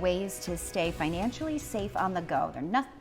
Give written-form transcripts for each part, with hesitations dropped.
Ways to stay financially safe on the go.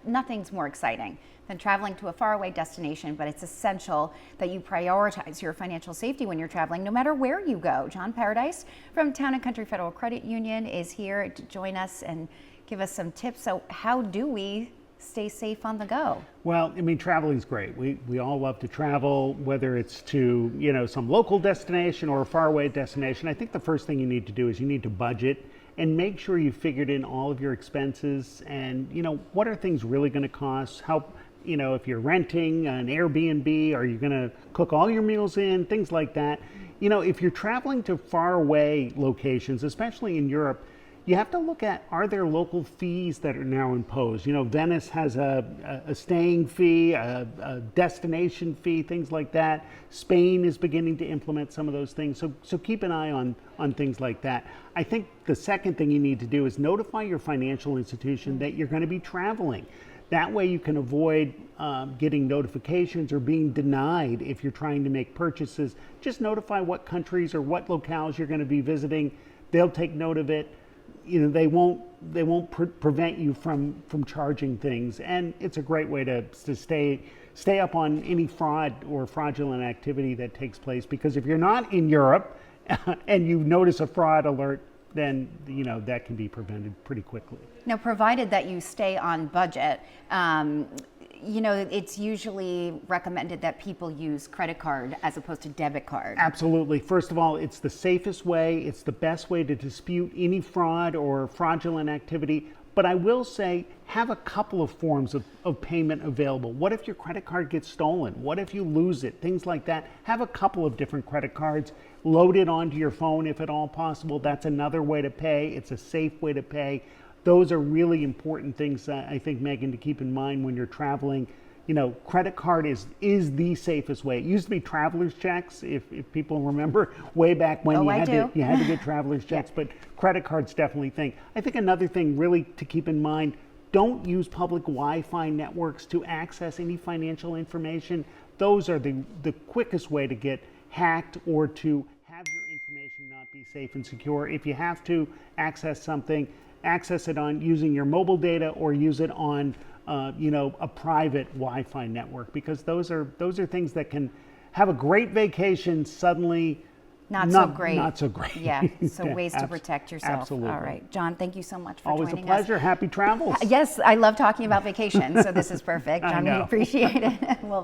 Nothing's more exciting than traveling to a faraway destination, but it's essential that you prioritize your financial safety when you're traveling, no matter where you go. John Paradise from Town & Country Federal Credit Union is here to join us and give us some tips. So how do we stay safe on the go? Well, I mean, traveling's great. We all love to travel, whether it's to, some local destination or a faraway destination. I think the first thing you need to do is you need to budget and make sure you figured in all of your expenses and, what are things really going to cost? How, if you're renting an Airbnb, are you going to cook all your meals in? Things like that. If you're traveling to faraway locations, especially in Europe, you have to look at, are there local fees that are now imposed? Venice has a staying fee, a destination fee, things like that. Spain is beginning to implement some of those things. So keep an eye on things like that. I think the second thing you need to do is notify your financial institution that you're going to be traveling. That way you can avoid getting notifications or being denied if you're trying to make purchases. Just notify what countries or what locales you're going to be visiting. They'll take note of it. They won't prevent you from charging things, and it's a great way to stay up on any fraud or fraudulent activity that takes place. Because if you're not in Europe and you notice a fraud alert, then that can be prevented pretty quickly. Now, provided that you stay on budget, it's usually recommended that people use credit card as opposed to debit card. Absolutely. First of all, it's the safest way. It's the best way to dispute any fraud or fraudulent activity. But I will say, have a couple of forms of payment available. What if your credit card gets stolen? What if you lose it? Things like that. Have a couple of different credit cards. Load it onto your phone if at all possible. That's another way to pay. It's a safe way to pay. Those are really important things, I think, Megan, to keep in mind when you're traveling. Credit card is the safest way. It used to be traveler's checks, if people remember, way back when you had to get traveler's checks, but credit cards definitely think. I think another thing really to keep in mind, don't use public Wi-Fi networks to access any financial information. Those are the quickest way to get hacked or to have your information not be safe and secure. If you have to access something, access it on using your mobile data or use it on a private Wi-Fi network, because those are things that can have a great vacation suddenly not so great. Yeah, so ways to protect yourself. Absolutely. All right, John, thank you so much for Always joining us. Always a pleasure. Happy travels. Yes, I love talking about vacation, so this is perfect. John, we appreciate it. Well,